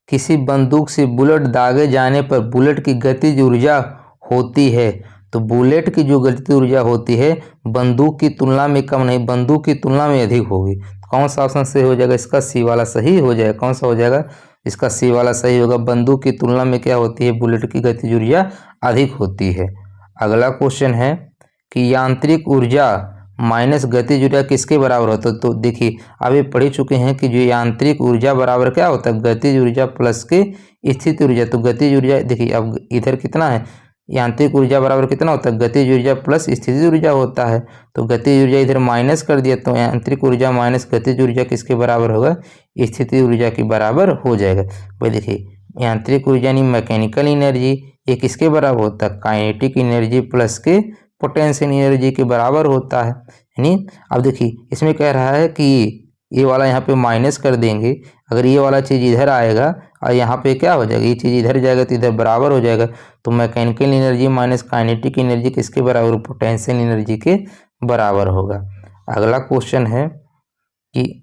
किसी बंदूक से बुलेट दागे जाने पर बुलेट की गतिज ऊर्जा होती है। तो बुलेट की जो गतिज ऊर्जा होती है बंदूक की तुलना में कम नहीं, बंदूक की तुलना में अधिक होगी। कौन सा ऑप्शन सही हो जाएगा? इसका सी वाला सही हो जाएगा। कौन सा हो जाएगा? इसका सी वाला सही होगा। बंदूक की तुलना में क्या होती है? बुलेट की गतिज ऊर्जा अधिक होती है। अगला क्वेश्चन है कि यांत्रिक ऊर्जा माइनस गतिज ऊर्जा किसके बराबर होता है? तो देखिए अभी पढ़ ही चुके हैं कि जो यांत्रिक ऊर्जा बराबर क्या होता है? गतिज ऊर्जा प्लस के स्थित ऊर्जा। तो गतिज ऊर्जा देखिए अब इधर कितना है, यांत्रिक ऊर्जा बराबर कितना होता है? गतिज ऊर्जा प्लस स्थितिज ऊर्जा होता है। तो गतिज ऊर्जा इधर माइनस कर दिया तो यांत्रिक ऊर्जा माइनस गतिज ऊर्जा किसके बराबर होगा? स्थितिज ऊर्जा के बराबर हो जाएगा। भाई देखिए यांत्रिक ऊर्जा यानी मैकेनिकल एनर्जी ये किसके बराबर होता है? काइनेटिक एनर्जी प्लस के पोटेंशियल एनर्जी के बराबर होता है। यानी अब देखिए इसमें कह रहा है कि ये वाला यहाँ पे माइनस कर देंगे, अगर ये वाला चीज़ इधर आएगा और यहाँ पे क्या हो जाएगा? ये चीज़ इधर जाएगा तो इधर बराबर हो जाएगा। तो mechanical energy minus kinetic energy किसके बराबर? पोटेंशियल एनर्जी के बराबर होगा। अगला क्वेश्चन है कि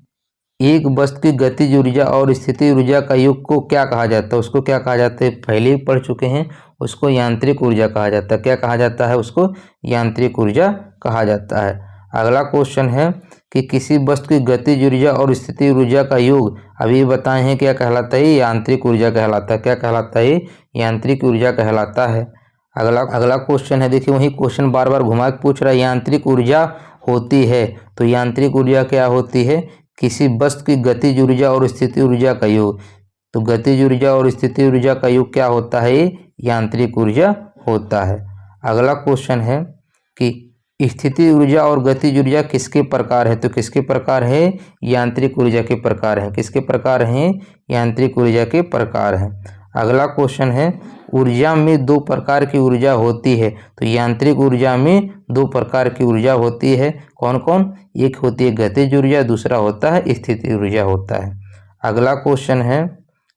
एक वस्तु की गतिज ऊर्जा और स्थितिज ऊर्जा का योग को क्या कहा जाता है? उसको क्या कहा जाता है? पहले ही पढ़ चुके हैं। उसको यांत्रिक ऊर्जा कहा जाता है। क्या कहा जाता है? उसको यांत्रिक ऊर्जा कहा जाता है। अगला क्वेश्चन है कि किसी वस्तु की गतिज ऊर्जा और स्थितिज ऊर्जा का योग अभी बताए हैं क्या कहलाता है? यांत्रिक ऊर्जा कहलाता है। क्या कहलाता है? यांत्रिक ऊर्जा कहलाता है। अगला क्वेश्चन है, देखिए वही क्वेश्चन बार बार घुमा के पूछ रहा है। यांत्रिक ऊर्जा होती है तो यांत्रिक ऊर्जा क्या होती है? किसी वस्तु की गतिज ऊर्जा और स्थितिज ऊर्जा का योग। तो गतिज ऊर्जा और स्थितिज ऊर्जा का योग क्या होता है? ये यांत्रिक ऊर्जा होता है। अगला क्वेश्चन है कि स्थितिज ऊर्जा और गतिज ऊर्जा किसके प्रकार है? तो किसके प्रकार है? यांत्रिक ऊर्जा के प्रकार है। किसके प्रकार हैं? यांत्रिक ऊर्जा के प्रकार है। अगला क्वेश्चन है ऊर्जा में दो प्रकार की ऊर्जा होती है। तो यांत्रिक ऊर्जा में दो प्रकार की ऊर्जा होती है। कौन कौन? एक होती है गतिज ऊर्जा, दूसरा होता है स्थितिज ऊर्जा होता है। अगला क्वेश्चन है,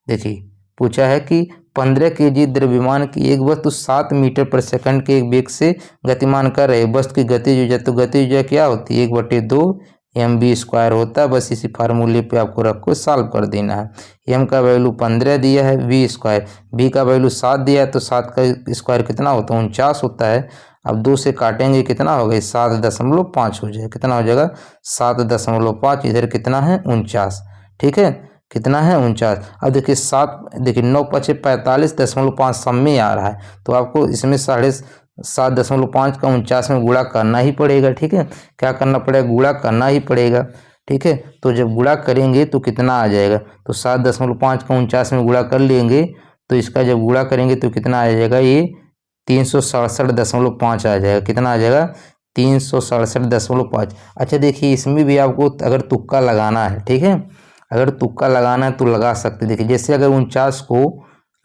देखिए पूछा है कि 15 kg द्रव्यमान की एक वस्तु 7 मीटर पर सेकंड के एक वेग से गतिमान कर रहे वस्तु की गतिज ऊर्जा। तो गतिज ऊर्जा क्या होती है? 1/2 mv² होता है। बस इसी फार्मूले पे आपको रख को सॉल्व कर देना है। m का वैल्यू 15 दिया है, v², v का वैल्यू 7 दिया है तो 7 का स्क्वायर कितना होता है? 49 होता है। अब 2 से काटेंगे कितना होगा? 7.5 हो जाएगा। कितना हो जाएगा? 7.5। इधर कितना है? 49। ठीक है, कितना है? 49। अब देखिए 9 × 5 = 45.5 सब में आ रहा है तो आपको इसमें 7.5 का 49 में गुणा करना ही पड़ेगा। ठीक है, क्या करना पड़ेगा? गुणा करना ही पड़ेगा। ठीक है, तो जब गुणा करेंगे तो कितना आ जाएगा? तो 7.5 का 49 में गुणा कर लेंगे तो इसका जब गुणा करेंगे तो कितना आ जाएगा? ये 367.5 आ जाएगा। कितना आ जाएगा? 367.5। अच्छा देखिए इसमें भी आपको अगर तुक्का लगाना है, ठीक है, अगर तुक्का लगाना है तो लगा सकते। देखिए जैसे अगर 49 को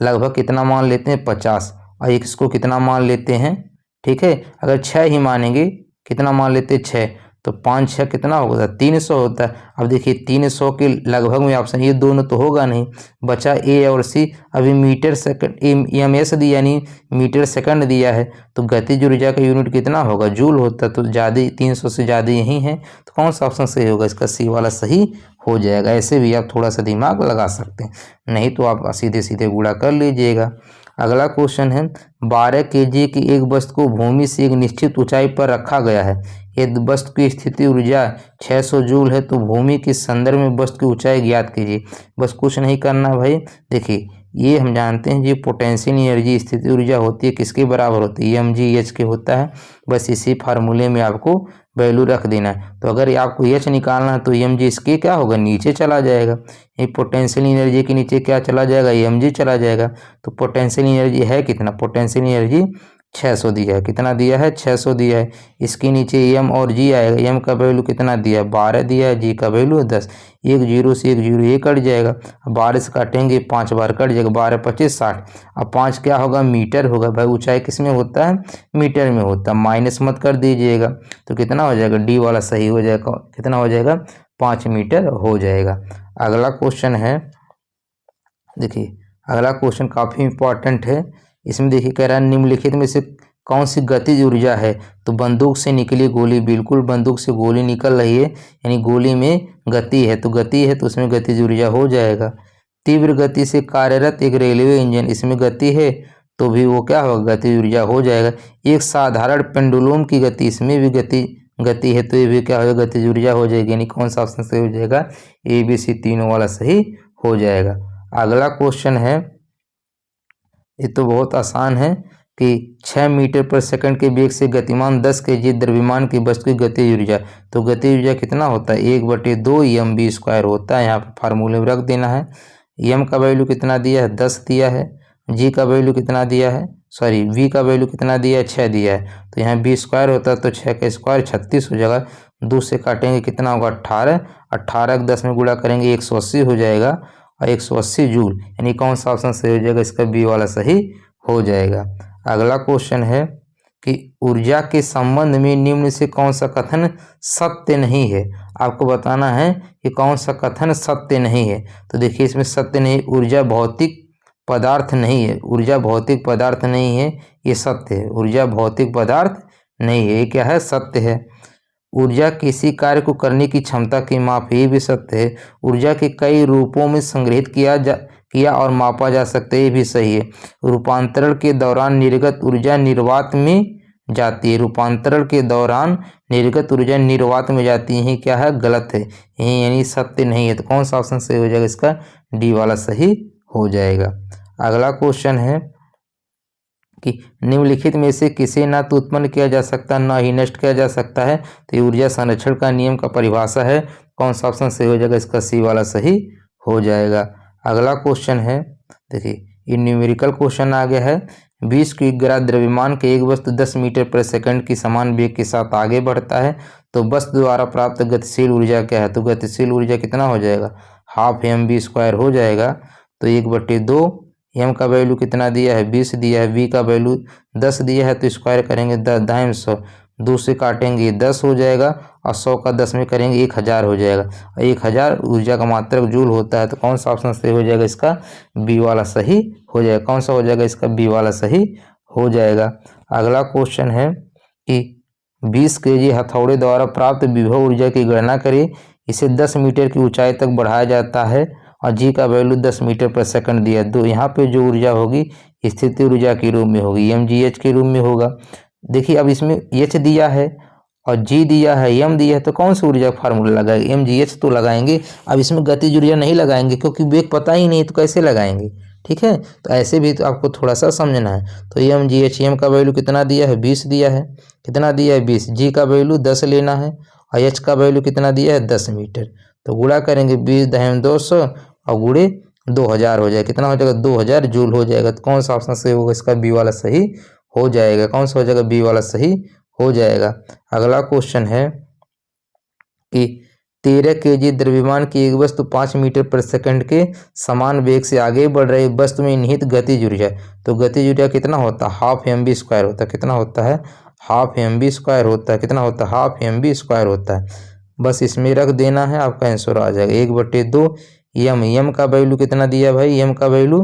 लगभग कितना मान लेते हैं? 50, और एक इसको कितना मान लेते हैं? ठीक है, अगर 6 ही मानेंगे, कितना मान लेते हैं? 6, तो 5 6 कितना होगा? 300 होता है। अब देखिए 300 के लगभग में ऑप्शन ये दोनों तो होगा नहीं, बचा ए और सी। अभी मीटर सेकंड एमएस दिया यानी मीटर सेकंड दिया है तो गतिज ऊर्जा का यूनिट कितना होगा? जूल होता है। तो ज़्यादा 300 से ज़्यादा यही है तो कौन सा ऑप्शन सही होगा? इसका सी वाला सही हो जाएगा। ऐसे भी आप थोड़ा सा दिमाग लगा सकते हैं, नहीं तो आप सीधे सीधे गुणा कर लीजिएगा। अगला क्वेश्चन है 12 kg की एक वस्तु को भूमि से एक निश्चित ऊंचाई पर रखा गया है। यदि वस्तु की स्थिति ऊर्जा 600 जूल है तो भूमि के संदर्भ में वस्तु की ऊंचाई ज्ञात कीजिए। बस कुछ नहीं करना भाई, देखिए ये हम जानते हैं जी पोटेंशियल एनर्जी स्थिति ऊर्जा होती है किसके बराबर होती है? mgh के होता है। बस इसी फार्मूले में आपको वैल्यू रख देना है। तो अगर आपको एच निकालना है तो mg इसके क्या होगा? नीचे चला जाएगा। ये पोटेंशियल एनर्जी के नीचे क्या चला जाएगा? mg चला जाएगा। तो पोटेंशियल एनर्जी है कितना? पोटेंशियल एनर्जी 600 दिया है। कितना दिया है? 600 दिया है। इसके नीचे m और g आएगा। m का वैल्यू कितना दिया है? 12 दिया है। g का वैल्यू 10। 1 0 से 1 0 ये कट जाएगा। अब 12 से काटेंगे 5 बार कट जाएगा। 12 25 60। अब 5 क्या होगा? मीटर होगा। भाई ऊंचाई किस में होता है? मीटर में होता है। माइनस मत कर दीजिएगा तो कितना हो जाएगा? डी वाला सही हो जाएगा। कितना हो जाएगा? 5 मीटर हो जाएगा। अगला क्वेश्चन है, देखिए अगला क्वेश्चन काफ़ी इंपॉर्टेंट है। इसमें देखिए कह रहा है निम्नलिखित में से कौन सी गतिज ऊर्जा है? तो बंदूक से निकली गोली, बिल्कुल बंदूक से गोली निकल रही है यानी गोली में गति है तो गति है तो उसमें गतिज ऊर्जा हो जाएगा। तीव्र गति से कार्यरत एक रेलवे इंजन, इसमें गति है तो भी वो क्या होगा, गतिज ऊर्जा हो जाएगा। एक साधारण पेंडुलम की गति, इसमें भी गति है तो ये भी क्या हो जाएगा, गतिज ऊर्जा हो जाएगी। यानी कौन सा ऑप्शन सही हो जाएगा, ए बी सी तीनों वाला सही हो जाएगा। अगला क्वेश्चन है, ये तो बहुत आसान है कि 6 मीटर पर सेकंड के वेग से गतिमान 10 kg द्रव्यमान की वस्तु की गतिज ऊर्जा, तो गतिज ऊर्जा कितना होता है, 1/2 mv² होता है। यहाँ पर फार्मूले में रख देना है। m का वैल्यू कितना दिया है, 10 दिया है। g का वैल्यू कितना दिया है, सॉरी v का वैल्यू कितना दिया है, 6 दिया है। तो यहाँ v² होता है तो 6 का स्क्वायर 36 हो जाएगा। 2 से काटेंगे कितना होगा, 18। 18 को 10 में गुणा करेंगे 180 हो जाएगा, और 180 जूल। यानी कौन सा ऑप्शन सही हो जाएगा, इसका बी वाला सही हो जाएगा। अगला क्वेश्चन है कि ऊर्जा के संबंध में निम्न से कौन सा कथन सत्य नहीं है। आपको बताना है कि कौन सा कथन सत्य नहीं है। तो देखिए इसमें सत्य नहीं, ऊर्जा भौतिक पदार्थ नहीं है, ऊर्जा भौतिक पदार्थ नहीं है, ये सत्य है। ऊर्जा भौतिक पदार्थ नहीं है, ये क्या है, सत्य है। ऊर्जा किसी कार्य को करने की क्षमता की माप, ये भी सत्य है। ऊर्जा के कई रूपों में संग्रहित किया और मापा जा सकता है, ये भी सही है। रूपांतरण के दौरान निर्गत ऊर्जा निर्वात में जाती है, रूपांतरण के दौरान निर्गत ऊर्जा निर्वात में जाती है, क्या है, गलत है, यानी सत्य नहीं है। तो कौन सा ऑप्शन सही हो जाएगा, इसका डी वाला सही हो जाएगा। अगला क्वेश्चन है कि निम्नलिखित में से किसे ना तो उत्पन्न किया जा सकता ना ही नष्ट किया जा सकता है। तो ये ऊर्जा संरक्षण का नियम का परिभाषा है। कौन सा ऑप्शन सही हो जाएगा, इसका सी वाला सही हो जाएगा। अगला क्वेश्चन है, देखिए ये न्यूमेरिकल क्वेश्चन आ गया है। 20 किग्रा द्रव्यमान के एक वस्तु 10 मीटर पर सेकंड की समान वेग के साथ आगे बढ़ता है, तो वस्तु द्वारा प्राप्त गतिशील ऊर्जा क्या है। तो गतिशील ऊर्जा कितना हो जाएगा, 12 mv² हो जाएगा। तो 1/2 m का वैल्यू कितना दिया है, 20 दिया है। v का वैल्यू 10 दिया है, तो स्क्वायर करेंगे 10 100, 2 से काटेंगे 10 हो जाएगा, और 100 का 10 में करेंगे 1000 हो जाएगा। 1000 ऊर्जा का मात्रक जूल होता है। तो कौन सा ऑप्शन सही हो जाएगा, इसका बी वाला सही हो जाएगा। कौन सा हो जाएगा, इसका बी वाला सही हो जाएगा। अगला क्वेश्चन है कि 20 kg हथौड़े द्वारा प्राप्त विभव ऊर्जा की गणना करें। इसे 10 मीटर की ऊंचाई तक बढ़ाया जाता है, और जी का वैल्यू 10 मीटर पर सेकंड दिया। तो यहाँ पे जो ऊर्जा होगी स्थिति ऊर्जा के रूप में होगी, mgh के रूप में होगा। देखिए अब इसमें h दिया है और g दिया है, m दिया है, तो कौन सा ऊर्जा फार्मूला लगाएंगे, mgh तो लगाएंगे। अब इसमें गतिज ऊर्जा नहीं लगाएंगे क्योंकि वेग पता ही नहीं, तो कैसे लगाएंगे, ठीक है। तो ऐसे भी तो आपको थोड़ा सा समझना है। तो mgh, m का वैल्यू कितना दिया है, 20 दिया है, कितना दिया है 20। g का वैल्यू 10 लेना है, और h का वैल्यू कितना दिया है 10 मीटर। तो गुणा करेंगे 20×200 और गुणे 2000 हो जाएगा, कितना हो जाएगा 2000 जूल हो जाएगा। तो कौन सा ऑप्शन सही होगा, इसका बी वाला सही हो जाएगा। कौन सा हो जाएगा, बी वाला सही हो जाएगा। अगला क्वेश्चन है कि 13 kg द्रव्यमान की एक वस्तु 5 मीटर पर सेकंड के समान वेग से आगे बढ़ रही वस्तु में निहित गतिज ऊर्जा, तो गतिज ऊर्जा कितना होता है, 12 mv² होता है। कितना होता है, 12 mv² होता है। कितना होता है, 12 mv² होता है। बस इसमें रख देना है, आपका आंसर आ जाएगा 1/2 m का वैल्यू कितना दिया भाई, m का वैल्यू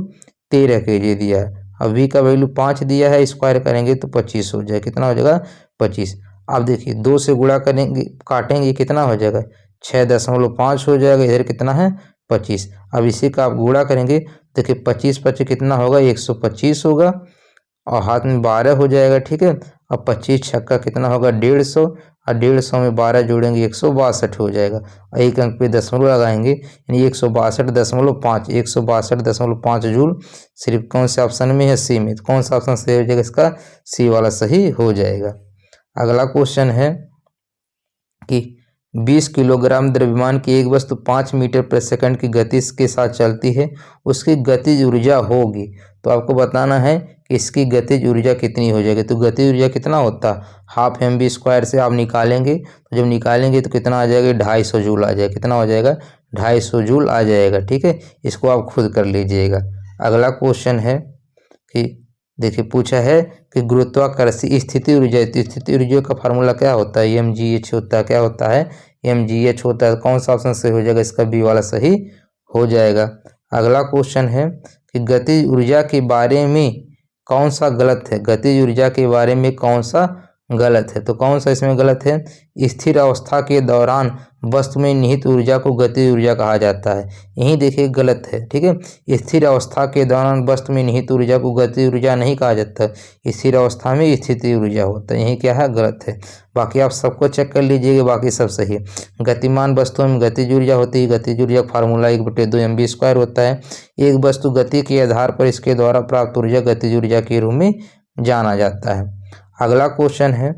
13 kg दिया है, अब v का वैल्यू 5 दिया है, स्क्वायर करेंगे तो 25 हो जाएगा। कितना हो जाएगा 25। अब देखिए 2 से गुणा करेंगे, काटेंगे, कितना हो जाएगा 6.5 हो जाएगा। इधर कितना है 25। अब इसी का आप गुणा करेंगे, देखिए 25 25 कितना होगा 125 होगा, और हाथ में 12 हो जाएगा, ठीक है। अब 25 छक्का कितना होगा 150, और 150 में 12 जोड़ेंगे 162 हो जाएगा, और एक अंक पे दशमलव लगाएंगे, यानी 162.5 162.5 जूल। सिर्फ कौन से ऑप्शन में है, सी में। तो कौन सा ऑप्शन सही हो जाएगा, इसका सी वाला सही हो जाएगा। अगला क्वेश्चन है कि 20 किलोग्राम द्रव्यमान की एक वस्तु 5 मीटर पर सेकंड की गति के साथ चलती है, उसकी गतिज ऊर्जा होगी। तो आपको बताना है कि इसकी गतिज ऊर्जा कितनी हो जाएगी। तो गतिज ऊर्जा कितना होता है, 12 mv² से आप निकालेंगे, तो जब निकालेंगे तो कितना आ जाएगा 250 जूल आ जाएगा। कितना हो जाएगा 250 जूल आ जाएगा, ठीक है। इसको आप खुद कर लीजिएगा। अगला क्वेश्चन है कि देखिए पूछा है कि गुरुत्वाकर्षी स्थिति ऊर्जा, स्थिति ऊर्जा का फार्मूला क्या होता है, mgh होता है। क्या होता है, mgh होता है। कौन सा ऑप्शन सही हो जाएगा, इसका बी वाला सही हो जाएगा। अगला क्वेश्चन है कि गतिज ऊर्जा के बारे में कौन सा गलत है, गतिज ऊर्जा के बारे में कौन सा गलत है। तो कौन सा इसमें गलत है? स्थिर अवस्था के दौरान वस्तु में निहित ऊर्जा को गतिज ऊर्जा कहा जाता है। यही देखिए गलत है। ठीक है, स्थिर अवस्था के दौरान वस्तु में निहित ऊर्जा को गतिज ऊर्जा नहीं कहा जाता, स्थिर अवस्था में स्थिति ऊर्जा होता है। यही क्या है? गलत है। बाकी आप सबको चेक कर लीजिएगा, बाकी सब सही है। गतिमान वस्तुओं में गतिज ऊर्जा होती है। गतिज ऊर्जा फार्मूला 1/2 mv² होता है। एक वस्तु गति के आधार पर इसके द्वारा प्राप्त ऊर्जा गतिज ऊर्जा के रूप में जाना जाता है। अगला क्वेश्चन है,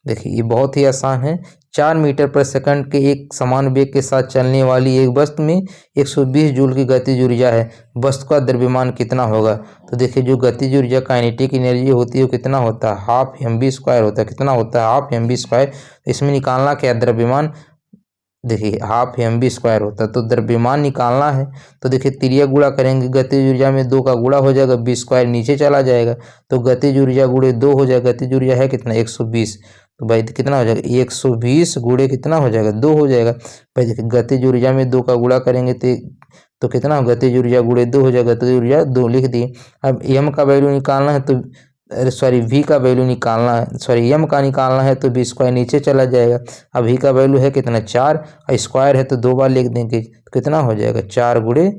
देखिए ये बहुत ही आसान है। 4 मीटर पर सेकंड के एक समान वेग के साथ चलने वाली एक वस्तु में 120 जूल की गतिज ऊर्जा है। वस्तु का द्रव्यमान कितना होगा? तो देखिए जो गतिज ऊर्जा काइनेटिक एनर्जी होती है वो कितना होता है? 12 mv² होता है। कितना होता है? 12 mv²। इसमें निकालना क्या है? द्रव्यमान। देखिए 12 mv² होता है, तो द्रव्यमान निकालना है। तो देखिए त्रिया गुणा करेंगे, गतिज ऊर्जा में 2 का गुणा हो जाएगा, v² नीचे चला जाएगा, तो गतिज ऊर्जा गुणे 2 हो जाएगा। गतिज ऊर्जा है कितना? 120। तो भाई कितना हो जाएगा? 120 गुणे कितना हो जाएगा? 2 हो जाएगा। भाई देखिए गतिज ऊर्जा में 2 का गुणा करेंगे तो कितना हो? गतिज ऊर्जा गुणे 2 हो जाएगा। गतिज ऊर्जा 2 लिख दिए। अब m का वैल्यू निकालना है तो सॉरी v का वैल्यू निकालना है, सॉरी m का निकालना है तो v² नीचे चला जाएगा। अब v का वैल्यू है कितना? 4, और स्क्वायर है तो 2 बार लिख देंगे, तो कितना हो जाएगा? 4 गुणे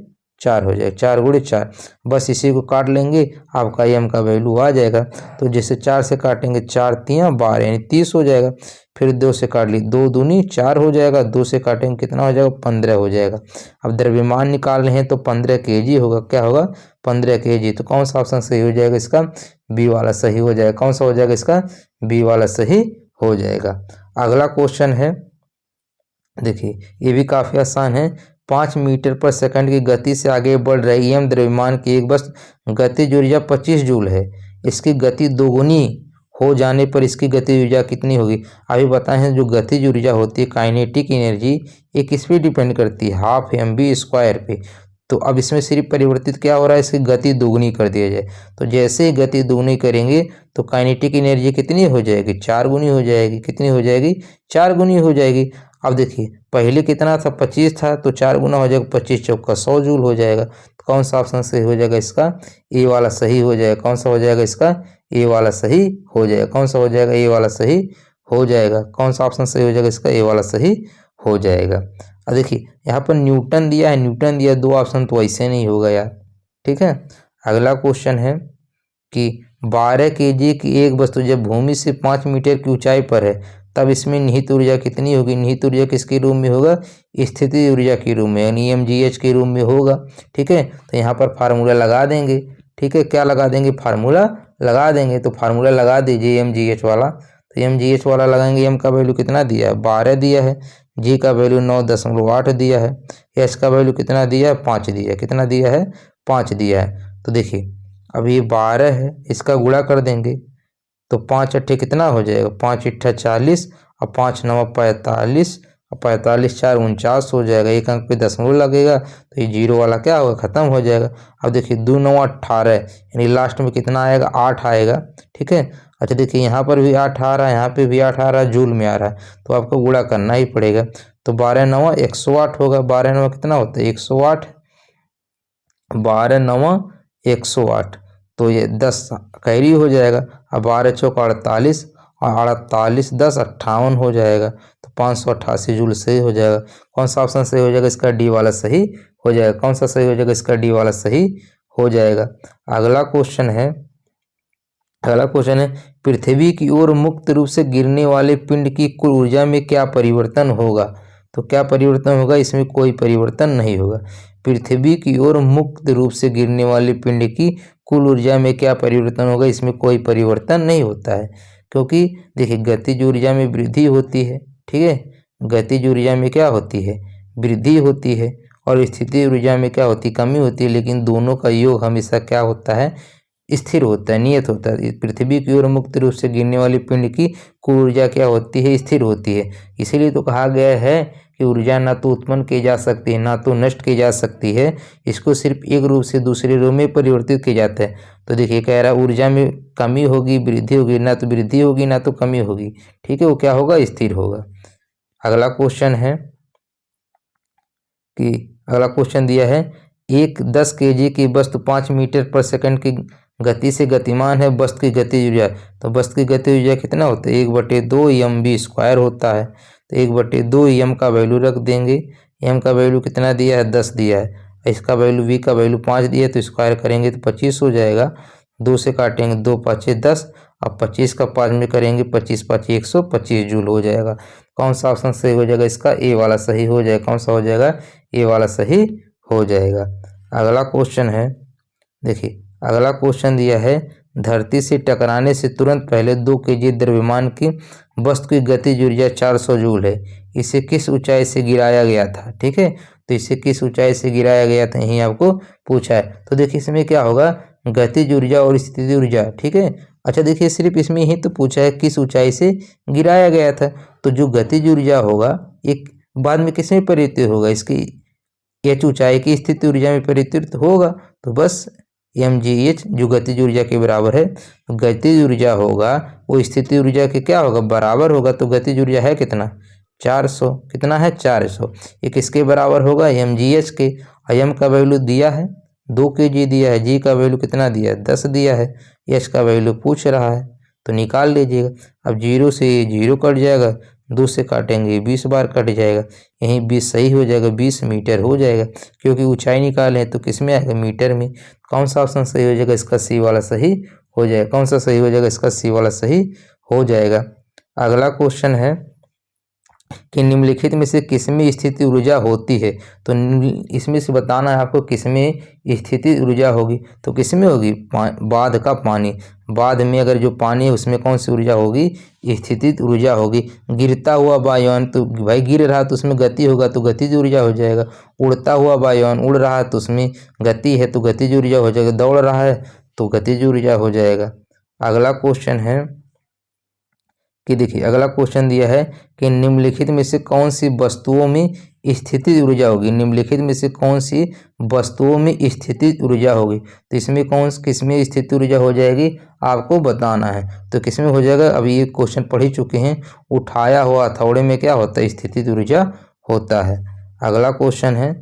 4 हो जाएगा। 4 गुणे 4, बस इसी को काट लेंगे, आपका m का वैल्यू आ जाएगा। तो जैसे 4 से काटेंगे, 4 3 12 यानी 30 हो जाएगा। फिर 2 से काट ली, 2 दूनी 4 हो जाएगा। 2 से काटेंगे कितना हो जाएगा? 15 हो जाएगा। अब द्रव्यमान निकाल रहे हैं तो 15 kg होगा। क्या होगा? 15 kg। तो कौन सा ऑप्शन सही हो जाएगा? इसका बी वाला सही हो जाएगा। कौन सा हो जाएगा? इसका बी वाला सही हो जाएगा। अगला क्वेश्चन है, देखिए ये भी काफ़ी आसान है। 5 मीटर पर सेकंड की गति से आगे बढ़ रही m द्रव्यमान की एक वस्तु गतिज ऊर्जा 25 जूल है। इसकी गति दोगुनी हो जाने पर इसकी गतिज ऊर्जा कितनी होगी? अभी बताए हैं जो गतिज ऊर्जा होती है काइनेटिक एनर्जी, ये किस पे डिपेंड करती है? 12 mv² पे। तो अब इसमें सिर्फ परिवर्तित क्या हो रहा है? इसकी गति दोगुनी कर दिया जाए। तो जैसे ही गति दोगुनी करेंगे तो काइनेटिक एनर्जी कितनी हो जाएगी? 4 गुनी हो जाएगी। कितनी हो जाएगी? 4 गुनी हो जाएगी। अब देखिए पहले कितना था? 25 था, तो 4 गुना हो जाएगा, 25 चौका 100 जूल हो जाएगा। तो कौन सा ऑप्शन सही हो जाएगा? इसका ए वाला सही हो जाएगा। कौन सा हो जाएगा? इसका ए वाला सही हो जाएगा। कौन सा हो जाएगा? ए वाला सही हो जाएगा। कौन सा ऑप्शन सही हो जाएगा? इसका ए वाला सही हो जाएगा। अब देखिए यहाँ पर न्यूटन दिया है, न्यूटन दिया 2 ऑप्शन, तो ऐसे नहीं होगा यार। ठीक है, अगला क्वेश्चन है कि 12 kg की एक वस्तु जब भूमि से 5 मीटर की ऊंचाई पर है तब इसमें निहित ऊर्जा कितनी होगी? निहित ऊर्जा किसके रूप में होगा? स्थिति ऊर्जा के रूप में, यानी mgh के रूप में होगा। ठीक है, तो यहाँ पर फार्मूला लगा देंगे। ठीक है, क्या लगा देंगे? फार्मूला लगा देंगे। तो फार्मूला लगा दीजिए mgh वाला। तो mgh वाला लगाएंगे, m का वैल्यू कितना दिया है? 12 दिया है। g का वैल्यू 9.8 दिया है। h का वैल्यू कितना दिया है? 5 दिया है। कितना दिया है? 5 दिया है। तो देखिए अब ये 12 है, इसका गुणा कर देंगे तो 5 अट्ठे कितना हो जाएगा? 5 इट्ठा 40 और 5 9 45 और 45 4 49 हो जाएगा। एक अंक पे दशमलव लगेगा तो ये जीरो वाला क्या होगा? खत्म हो जाएगा। अब देखिए 2 9 18 यानी लास्ट में कितना आएगा? 8 आएगा। ठीक है, अच्छा देखिए यहाँ पर भी 8 आ रहा है, यहाँ पे भी 8 आ रहा है, जूल में आ रहा है, तो आपको गुणा करना ही पड़ेगा। तो 12 9 108 होगा। 12 9 कितना होता है? 108। 12 9 108, तो ये 10 कैरी हो जाएगा। अब 12 चौका 48 और 48 10 58 हो जाएगा। तो 588 जूल सही हो जाएगा। कौन सा ऑप्शन सही हो जाएगा? इसका डी वाला सही हो जाएगा। कौन सा सही हो जाएगा? इसका डी वाला सही हो जाएगा। अगला क्वेश्चन है, पृथ्वी की ओर मुक्त रूप से गिरने वाले पिंड की कुल ऊर्जा में क्या परिवर्तन होगा? तो क्या परिवर्तन होगा? इसमें कोई परिवर्तन नहीं होगा। पृथ्वी की ओर मुक्त रूप से गिरने वाले पिंड की कुल ऊर्जा में क्या परिवर्तन होगा? इसमें कोई परिवर्तन नहीं होता है, क्योंकि देखिए गतिज ऊर्जा में वृद्धि होती है। ठीक है, गतिज ऊर्जा में क्या होती है? वृद्धि होती है, और स्थिति ऊर्जा में क्या होती है? कमी होती है। लेकिन दोनों का योग हमेशा क्या होता है? स्थिर होता है, नियत होता है। पृथ्वी की ओर मुक्त रूप से गिरने वाली पिंड की कुल ऊर्जा क्या होती है? स्थिर होती है। इसीलिए तो कहा गया है कि ऊर्जा ना तो उत्पन्न की जा सकती है, ना तो नष्ट की जा सकती है। इसको सिर्फ एक रूप से दूसरे रूप में परिवर्तित किया जाता है। तो देखिए कह रहा है ऊर्जा में कमी होगी, वृद्धि होगी, ना तो वृद्धि होगी ना तो कमी होगी। ठीक है, वो क्या होगा? स्थिर होगा। अगला क्वेश्चन है कि अगला क्वेश्चन दिया है, एक 10 kg की वस्तु 5 मीटर पर सेकंड की गति से गतिमान है वस्तु की गतिज ऊर्जा, तो वस्तु की गतिज ऊर्जा कितना होता है 1/2 mv² होता है। तो 1/2 m का वैल्यू रख देंगे। m का वैल्यू कितना दिया है 10 दिया है, इसका वैल्यू v का वैल्यू 5 दिया है, तो स्क्वायर करेंगे तो 25 हो जाएगा। 2 से काटेंगे 2 5 10, अब 25 का 5 में करेंगे 25 5 125 जूल हो जाएगा। कौन सा ऑप्शन सही हो जाएगा इसका, ए वाला सही हो जाएगा। कौन सा हो जाएगा, ए वाला सही हो जाएगा। अगला क्वेश्चन है, देखिए अगला क्वेश्चन दिया है धरती से टकराने से तुरंत पहले 2 kg द्रव्यमान की वस्तु की गतिज ऊर्जा 400 जूल है, इसे किस ऊंचाई से गिराया गया था। ठीक है, तो इसे किस ऊंचाई से गिराया गया था यही आपको पूछा है। तो देखिए इसमें क्या होगा, गतिज ऊर्जा और स्थितिज ऊर्जा। ठीक है, अच्छा देखिए सिर्फ इसमें ही तो पूछा है किस ऊंचाई से गिराया गया था, तो जो गतिज ऊर्जा होगा एक बाद में किस में परिवर्तित होगा, इसकी एच ऊंचाई की स्थिति ऊर्जा में परिवर्तित होगा। तो बस mgh जो गतिज ऊर्जा के बराबर है, तो गतिज ऊर्जा होगा वो स्थिति ऊर्जा के क्या होगा बराबर होगा। तो गतिज ऊर्जा है कितना 400, कितना है 400, ये किसके बराबर होगा mgh के। m का वैल्यू दिया है 2 kg दिया है, g का वैल्यू कितना दिया है 10 दिया है, h का वैल्यू पूछ रहा है तो निकाल लीजिएगा। अब 0 से 0 कट जाएगा, 2 से काटेंगे 20 बार कट जाएगा, यहीं 20 सही हो जाएगा, 20 मीटर हो जाएगा, क्योंकि ऊंचाई निकाले तो किस में आएगा मीटर में। कौन सा ऑप्शन सही हो जाएगा इसका, सी वाला सही हो जाएगा। कौन सा सही हो जाएगा इसका, सी वाला सही हो जाएगा। अगला क्वेश्चन है कि निम्नलिखित में से किसमें स्थिति ऊर्जा होती है, तो इसमें से बताना है आपको किसमें स्थिति ऊर्जा होगी। तो किसमें होगी, बांध का पानी, बांध में अगर जो पानी है उसमें कौन सी ऊर्जा होगी, स्थिति ऊर्जा होगी। गिरता हुआ वायुयान, तो भाई गिर रहा तो उसमें गति होगा तो गतिज ऊर्जा हो जाएगा। उड़ता हुआ वायुयान उड़ रहा है तो उसमें गति है तो गतिज ऊर्जा हो जाएगा। दौड़ रहा है तो गतिज ऊर्जा हो जाएगा। अगला क्वेश्चन है कि देखिए अगला क्वेश्चन दिया है कि निम्नलिखित में से कौन सी वस्तुओं में स्थितिज ऊर्जा होगी। निम्नलिखित में से कौन सी वस्तुओं में स्थितिज ऊर्जा होगी, तो इसमें किसमें स्थिति ऊर्जा हो जाएगी आपको बताना है। तो किसमें हो जाएगा, अभी ये क्वेश्चन पढ़ ही चुके हैं, उठाया हुआ हथौड़े में क्या होता है स्थितिज ऊर्जा होता है। अगला क्वेश्चन है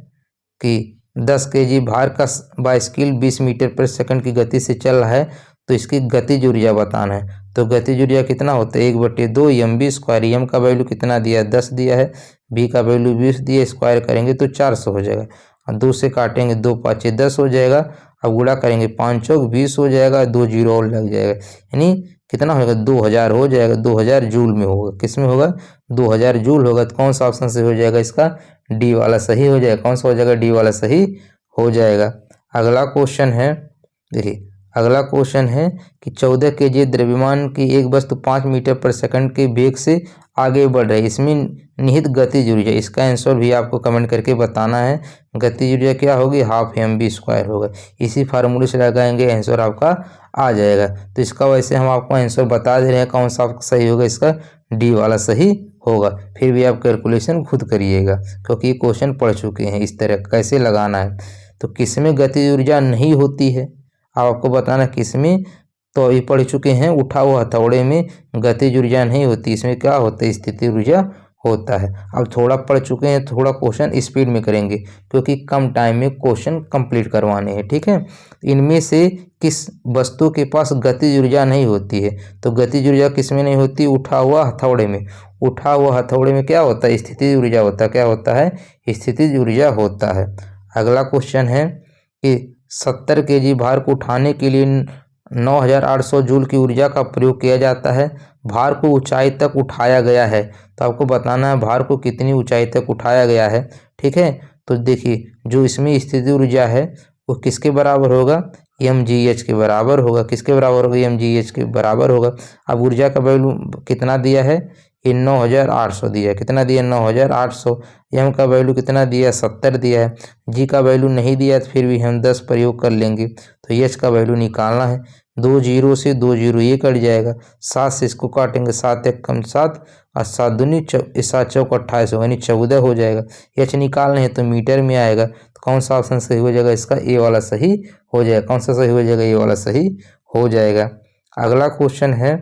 कि 10 kg भार का बाइसिकल 20 मीटर पर सेकंड की गति से चल रहा है, तो इसकी गतिज ऊर्जा बताना है। तो गतिज ऊर्जा कितना होता है 1/2 mv²। m का वैल्यू कितना दिया है 10 दिया है, b का वैल्यू 20 दिया है, स्क्वायर करेंगे तो 400 हो जाएगा। और 2 से काटेंगे 2 5 10 हो जाएगा, अब गुणा करेंगे 5 चौक 20 हो जाएगा, 2 जीरो और लग जाएगा, यानी कितना होगा 2000 हो जाएगा। 2000 जूल में होगा, किस में होगा 2000 जूल होगा। तो कौन सा ऑप्शन से हो जाएगा इसका, डी वाला सही हो जाएगा। कौन सा हो जाएगा, डी वाला सही हो जाएगा। अगला क्वेश्चन है, देखिए अगला क्वेश्चन है कि 14 kg द्रव्यमान की एक वस्तु 5 मीटर पर सेकंड के वेग से आगे बढ़ रही है, इसमें निहित गतिज ऊर्जा, इसका आंसर भी आपको कमेंट करके बताना है। गतिज ऊर्जा क्या होगी, हाफ mv² होगा। इसी फार्मूले से लगाएंगे आंसर आपका आ जाएगा। तो इसका वैसे हम आपको आंसर बता दे रहे हैं, कौन सा सही होगा इसका, डी वाला सही होगा। फिर भी आप कैलकुलेशन खुद करिएगा क्योंकि ये क्वेश्चन पढ़ चुके हैं इस तरह कैसे लगाना है। तो किसमें गतिज ऊर्जा नहीं होती है आपको बताना, किसमें, तो ये पढ़ चुके हैं, उठा हुआ हथौड़े में गतिज ऊर्जा नहीं होती, इसमें क्या होता है स्थिति ऊर्जा होता है। अब थोड़ा पढ़ चुके हैं, थोड़ा क्वेश्चन स्पीड में करेंगे क्योंकि कम टाइम में क्वेश्चन कंप्लीट करवाने हैं। ठीक है, इनमें से किस वस्तु के पास गतिज ऊर्जा नहीं होती है, तो गतिज ऊर्जा किसमें नहीं होती, उठा हुआ हथौड़े में। उठा हुआ हथौड़े में क्या होता है, स्थितिज ऊर्जा होता है। क्या होता है, स्थितिज ऊर्जा होता है। अगला क्वेश्चन है कि 70 kg भार को उठाने के लिए 9800 जूल की ऊर्जा का प्रयोग किया जाता है। भार को ऊंचाई तक उठाया गया है, तो आपको बताना है भार को कितनी ऊंचाई तक उठाया गया है। ठीक है, तो देखिए जो इसमें स्थिति ऊर्जा है वो किसके बराबर होगा, mgh के बराबर होगा। किसके बराबर होगा, mgh के बराबर होगा। अब ऊर्जा का वैल्यू कितना दिया है, ये 9800 दिया है, कितना दिया 9800। m का वैल्यू कितना दिया 70 दिया है, g का वैल्यू नहीं दिया तो फिर भी हम 10 प्रयोग कर लेंगे। तो h का वैल्यू निकालना है, 2 जीरो से 2 जीरो ये कट जाएगा, 7 से इसको काटेंगे 7 एक कम 7 और 7 दूनी 7 चौक 28 होगा, यानी 14 हो जाएगा। h निकालना है तो मीटर में आएगा। तो कौन सा ऑप्शन सही हो जाएगा इसका, ए वाला सही हो जाएगा। कौन सा सही हो जाएगा, ए वाला सही हो जाएगा। अगला क्वेश्चन है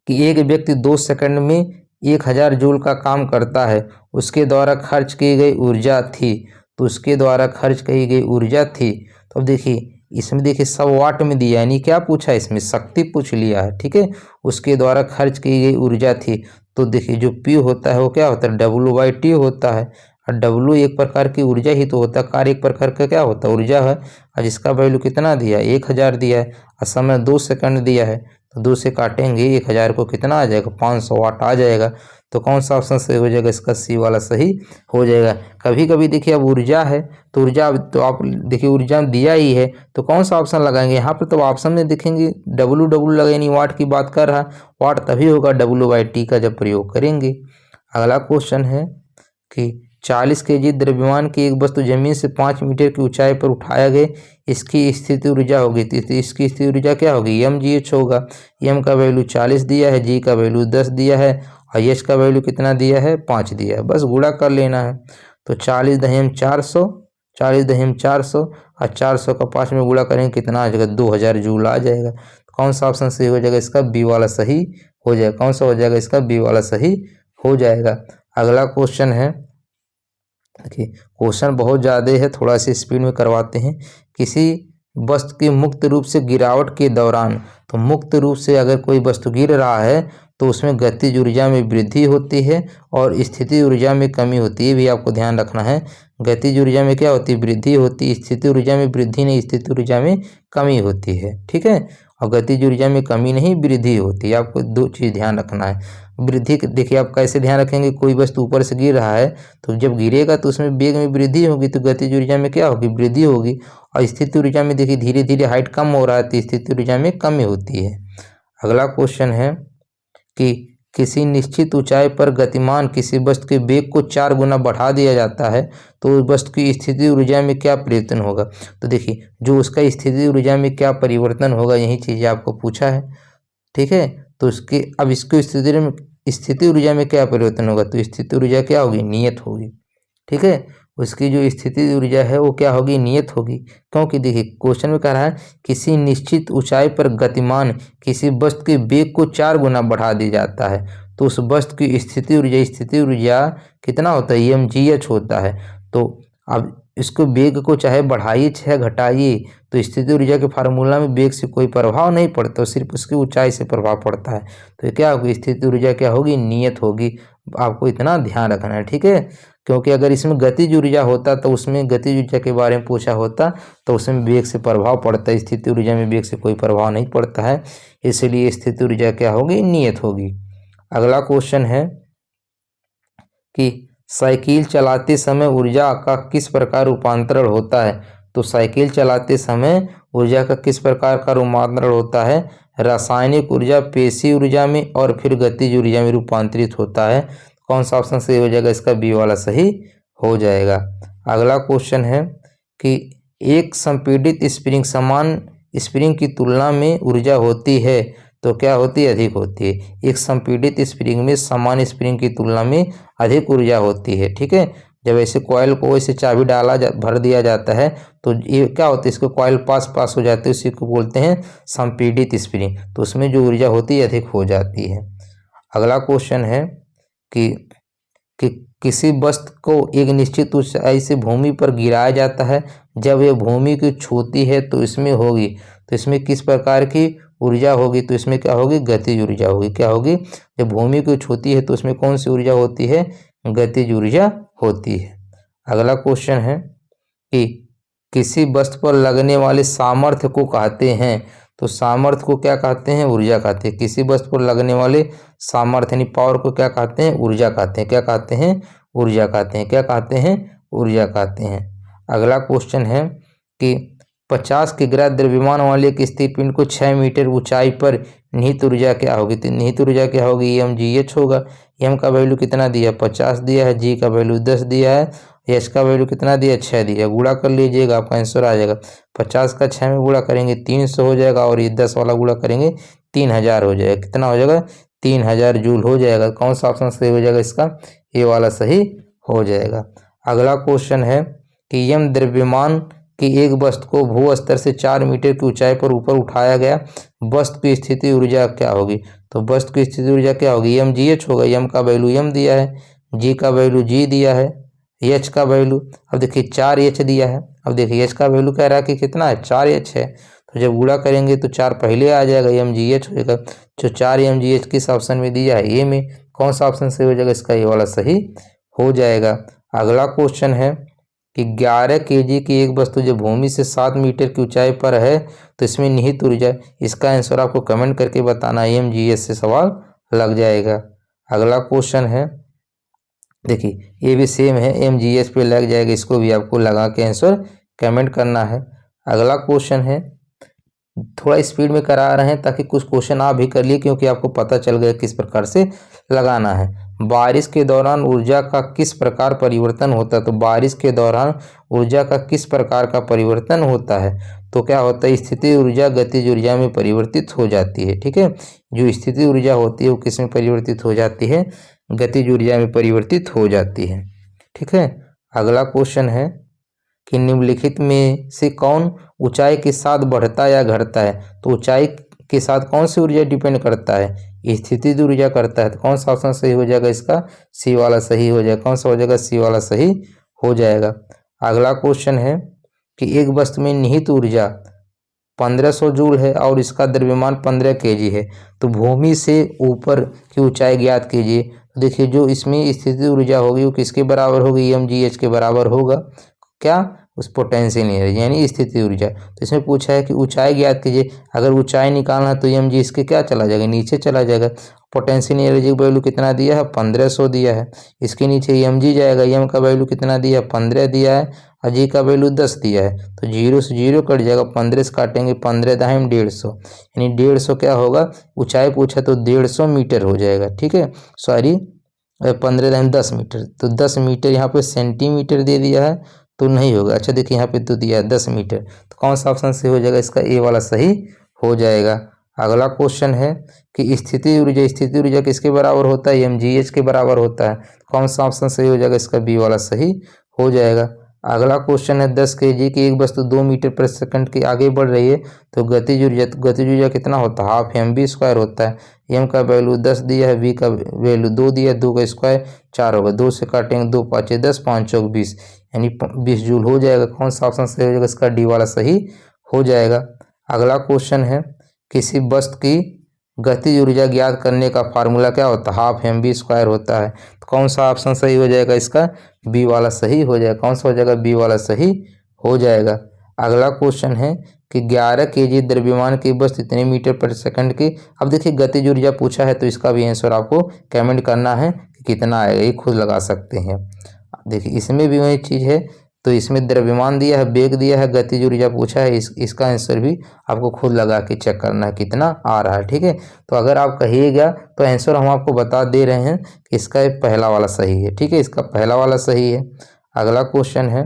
कि एक व्यक्ति 2 सेकंड में 1000 जूल का काम करता है, उसके द्वारा खर्च की गई ऊर्जा थी, तो उसके द्वारा खर्च की गई ऊर्जा थी। तो अब देखिए इसमें देखिए 100 वाट में दिया, यानी क्या पूछा है, इसमें शक्ति पूछ लिया है, ठीक है। उसके द्वारा खर्च की गई ऊर्जा थी। तो देखिए जो P होता है वो क्या होता है, W/T होता है। और W एक प्रकार की ऊर्जा ही तो होता है, कार्य एक प्रकार का क्या होता है, ऊर्जा है। और जिसका वैल्यू कितना दिया, 1000 दिया है, और समय 2 सेकंड दिया है। तो 2 से काटेंगे 1000 को, कितना आ जाएगा, 500 वाट आ जाएगा। तो कौन सा ऑप्शन सही हो जाएगा, इसका सी वाला सही हो जाएगा। कभी कभी देखिए अब ऊर्जा है तो ऊर्जा, तो आप देखिए ऊर्जा दिया ही है तो कौन सा ऑप्शन लगाएंगे, यहाँ पर तो ऑप्शन में देखेंगे W लगे, नहीं वाट की बात कर रहा है, वाट तभी होगा W/T का जब प्रयोग करेंगे। अगला क्वेश्चन है कि 40 kg द्रव्यमान की एक वस्तु जमीन से 5 मीटर की ऊंचाई पर उठाया गया, इसकी स्थिति ऊर्जा होगी, तो इसकी स्थिति ऊर्जा क्या होगी, mgh होगा। m का वैल्यू 40 दिया है, g का वैल्यू 10 दिया है, और h का वैल्यू कितना दिया है, 5 दिया है। बस गुणा कर लेना है। तो 40 दहम 400, 40 दहम 400, और 400 का 5 में गुणा करेंगे कितना आ जाएगा, 2000 जूल आ जाएगा। तो कौन सा ऑप्शन सही हो जाएगा, इसका बी वाला सही हो जाएगा। कौन सा हो जाएगा, इसका बी वाला सही हो जाएगा। अगला क्वेश्चन है, देखिए क्वेश्चन बहुत ज़्यादा है, थोड़ा सा स्पीड में करवाते हैं। किसी वस्तु की मुक्त रूप से गिरावट के दौरान, तो मुक्त रूप से अगर कोई वस्तु गिर रहा है तो उसमें गतिज ऊर्जा में वृद्धि होती है और स्थिति ऊर्जा में कमी होती है, भी आपको ध्यान रखना है। गतिज ऊर्जा में क्या होती है, वृद्धि होती है, स्थिति ऊर्जा में वृद्धि नहीं, स्थिति ऊर्जा में कमी होती है, ठीक है। और गतिज ऊर्जा में कमी नहीं, वृद्धि होती है। आपको दो चीज़ ध्यान रखना है। वृद्धि देखिए आप कैसे ध्यान रखेंगे, कोई वस्तु ऊपर से गिर रहा है तो जब गिरेगा तो उसमें वेग में वृद्धि होगी, तो गतिज ऊर्जा में क्या होगी, वृद्धि होगी। और स्थिति ऊर्जा में देखिए धीरे धीरे हाइट कम हो रहा है तो स्थिति ऊर्जा में कमी होती है। अगला क्वेश्चन है कि किसी निश्चित ऊंचाई पर गतिमान किसी वस्तु के वेग को 4 गुना बढ़ा दिया जाता है तो उस वस्तु की स्थिति ऊर्जा में क्या परिवर्तन होगा। तो देखिए जो उसका स्थिति ऊर्जा में क्या परिवर्तन होगा, यही चीज़ आपको पूछा है, ठीक है। तो उसके अब इसको स्थिति ऊर्जा में क्या परिवर्तन होगा, तो स्थिति ऊर्जा क्या होगी, नियत होगी, ठीक है। उसकी जो स्थिति ऊर्जा है वो क्या होगी, नियत होगी। क्योंकि देखिए क्वेश्चन में कह रहा है किसी निश्चित ऊंचाई पर गतिमान किसी वस्तु के वेग को 4 गुना बढ़ा दिया जाता है तो उस वस्तु की स्थिति ऊर्जा कितना होता है, mgh होता है। तो अब इसको वेग को चाहे बढ़ाइए चाहे घटाइए, तो स्थिति ऊर्जा के फार्मूला में वेग से कोई प्रभाव नहीं पड़ता, सिर्फ उसकी ऊंचाई से प्रभाव पड़ता है। तो क्या होगी, स्थिति ऊर्जा क्या होगी, नियत होगी। आपको इतना ध्यान रखना है, ठीक है। क्योंकि अगर इसमें गतिज ऊर्जा होता तो उसमें गतिज ऊर्जा के बारे में पूछा होता तो उसमें वेग से प्रभाव पड़ता है, स्थिति ऊर्जा में वेग से कोई प्रभाव नहीं पड़ता है, इसलिए स्थिति ऊर्जा क्या होगी, नियत होगी। अगला क्वेश्चन है कि साइकिल चलाते समय ऊर्जा का किस प्रकार रूपांतरण होता है। तो साइकिल चलाते समय ऊर्जा का किस प्रकार का रूपांतरण होता है, रासायनिक ऊर्जा, पेशी ऊर्जा में और फिर गतिज ऊर्जा में रूपांतरित होता है। कौन सा ऑप्शन सही हो जाएगा, इसका बी वाला सही हो जाएगा। अगला क्वेश्चन है कि एक संपीड़ित स्प्रिंग समान स्प्रिंग की तुलना में ऊर्जा होती है तो क्या होती है, अधिक होती है। एक संपीड़ित स्प्रिंग में समान स्प्रिंग की तुलना में अधिक ऊर्जा होती है, ठीक है। जब ऐसे कॉइल को ऐसे चाबी भर दिया जाता है तो ये क्या होता है, इसको कॉइल पास हो जाते हैं, उसी को बोलते हैं संपीड़ित स्प्रिंग। तो उसमें जो ऊर्जा होती है अधिक हो जाती है। अगला क्वेश्चन है कि किसी वस्तु को एक निश्चित ऊंचाई से भूमि पर गिराया जाता है, जब यह भूमि को छूती है तो इसमें होगी, तो इसमें किस प्रकार की ऊर्जा होगी, तो इसमें क्या होगी, गतिज ऊर्जा होगी। क्या होगी, जब भूमि को छूती है तो उसमें कौन सी ऊर्जा होती है, गतिज ऊर्जा होती है। अगला क्वेश्चन है कि किसी वस्तु पर लगने वाले सामर्थ्य को कहते हैं, तो सामर्थ्य को क्या कहते हैं, ऊर्जा कहते हैं। किसी वस्तु पर लगने वाले सामर्थ्य यानी पावर को क्या कहते हैं, ऊर्जा कहते हैं। क्या कहते हैं, ऊर्जा कहते हैं। क्या कहते हैं, ऊर्जा कहते हैं। अगला क्वेश्चन है कि 50 किग्रा द्रव्यमान वाले एक स्थिर पिंड को 6 मीटर ऊंचाई पर निहित ऊर्जा क्या होगी, तो निहित ऊर्जा क्या होगी, mgh होगा। m का वैल्यू कितना दिया, 50 दिया है, g का वैल्यू 10 दिया है, h का वैल्यू कितना दिया, 6 दिया। गुणा कर लीजिएगा, आपका आंसर आ जाएगा। 50 का 6 में गुणा करेंगे 300 हो जाएगा, और ये 10 वाला गुणा करेंगे 3000 हो जाएगा। कितना हो जाएगा, 3000 जूल हो जाएगा। कौन सा ऑप्शन सही हो जाएगा, इसका ए वाला सही हो जाएगा। अगला क्वेश्चन है कि यम द्रव्यमान कि एक वस्तु को भू स्तर से 4 मीटर की ऊंचाई पर ऊपर उठाया गया, वस्तु की स्थिति ऊर्जा क्या होगी, तो वस्तु की स्थिति ऊर्जा क्या होगी, mgh होगा। m का वैल्यू m दिया है, g का वैल्यू g दिया है, h का वैल्यू अब देखिए 4h दिया है अब देखिए एच का वैल्यू कह रहा है कि कितना है 4H है, तो जब गुणा करेंगे तो 4 पहले आ जाएगा, mgh हो जाएगा। जो 4 mgh किस ऑप्शन में दिया है, ए में। कौन सा ऑप्शन सही हो जाएगा इसका, ये वाला सही हो जाएगा। अगला क्वेश्चन है कि 11 kg की एक वस्तु जो भूमि से 7 मीटर की ऊंचाई पर है तो इसमें निहित ऊर्जा, इसका आंसर आपको कमेंट करके बताना, mgh से सवाल लग जाएगा। अगला क्वेश्चन है, देखिए ये भी सेम है, mgh पे लग जाएगा, इसको भी आपको लगा के आंसर कमेंट करना है। अगला क्वेश्चन है, थोड़ा स्पीड में करा रहे हैं ताकि कुछ क्वेश्चन आप भी कर लिए, क्योंकि आपको पता चल गया किस प्रकार से लगाना है। बारिश के दौरान ऊर्जा का किस प्रकार परिवर्तन होता है, तो बारिश के दौरान ऊर्जा का किस प्रकार का परिवर्तन होता है, तो क्या होता है, स्थिति ऊर्जा गतिज ऊर्जा में परिवर्तित हो जाती है। ठीक है, जो स्थिति ऊर्जा होती है वो किस में परिवर्तित हो जाती है, गतिज ऊर्जा में परिवर्तित हो जाती है। ठीक है, अगला क्वेश्चन है कि निम्नलिखित में से कौन ऊंचाई के साथ बढ़ता या घटता है, तो ऊंचाई के साथ कौन सी ऊर्जा डिपेंड करता है, स्थिति ऊर्जा करता है। तो कौन सा ऑप्शन सही हो जाएगा इसका, सी वाला सही हो जाएगा। कौन सा हो जाएगा, सी वाला सही हो जाएगा। अगला क्वेश्चन है कि एक वस्तु में निहित ऊर्जा 1500 जूल है और इसका द्रव्यमान 15 kg है, तो भूमि से ऊपर की ऊंचाई ज्ञात कीजिए। तो देखिए जो इसमें स्थिति ऊर्जा होगी वो किसके बराबर होगी, mgh के बराबर होगा, क्या, उस पोटेंशियल एनर्जी यानी स्थिति ऊर्जा। तो इसमें पूछा है कि ऊंचाई ज्ञात कीजिए, अगर ऊंचाई निकालना है तो mg इसके क्या चला जाएगा, नीचे चला जाएगा। पोटेंशियल एनर्जी का वैल्यू कितना दिया है, 1500 दिया है, इसके नीचे mg जाएगा, m का वैल्यू कितना दिया है, 15 दिया है, और g का वैल्यू 10 दिया है, तो 0 से 0 कट जाएगा, 15 से काटेंगे 15 दाहिम 150, यानी 150 क्या होगा, ऊंचाई पूछा तो 150 मीटर हो जाएगा। ठीक है, सॉरी 15 दाहिम 10 मीटर, तो 10 मीटर यहाँ पे सेंटीमीटर दे दिया है तो नहीं होगा। अच्छा देखिए यहाँ पे तो दिया है 10 मीटर, तो कौन सा ऑप्शन सही हो जाएगा इसका, ए वाला सही हो जाएगा। अगला क्वेश्चन है कि स्थिति ऊर्जा किसके बराबर होता है, mgh के बराबर होता है। कौन सा ऑप्शन सही हो जाएगा इसका, बी वाला सही हो जाएगा। अगला क्वेश्चन है 10 kg की एक वस्तु 2 मीटर प्रति सेकंड की आगे बढ़ रही है तो गतिज ऊर्जा कितना होता है, हाफ mv² होता है। m का वैल्यू 10 दिया है, v का वैल्यू 2 दिया है, 2 का स्क्वायर 4 होगा, 2 से काटेंगे 2 5 10 5 चौक 20, यानी 20 जूल हो जाएगा। कौन सा ऑप्शन सही हो जाएगा इसका, डी वाला सही हो जाएगा। अगला क्वेश्चन है किसी वस्तु की गतिज ऊर्जा ज्ञात करने का फार्मूला क्या होता है, हाफ mv² होता है। तो कौन सा ऑप्शन सही हो जाएगा इसका, बी वाला सही हो जाएगा। कौन सा हो जाएगा, बी वाला सही हो जाएगा। अगला क्वेश्चन है कि 11 kg द्रव्यमान की वस्तु इतने मीटर प्रति सेकंड की। अब देखिए गतिज ऊर्जा पूछा है तो इसका भी आंसर आपको कमेंट करना है कि कितना आएगा, ये खुद लगा सकते हैं। देखिए इसमें भी वही चीज़ है, तो इसमें द्रव्यमान दिया है, वेग दिया है, गतिज ऊर्जा पूछा है, इसका आंसर भी आपको खुद लगा के चेक करना है कितना आ रहा है। ठीक है, तो अगर आप कहिएगा तो आंसर हम आपको बता दे रहे हैं कि इसका पहला वाला सही है। ठीक है, इसका पहला वाला सही है। अगला क्वेश्चन है,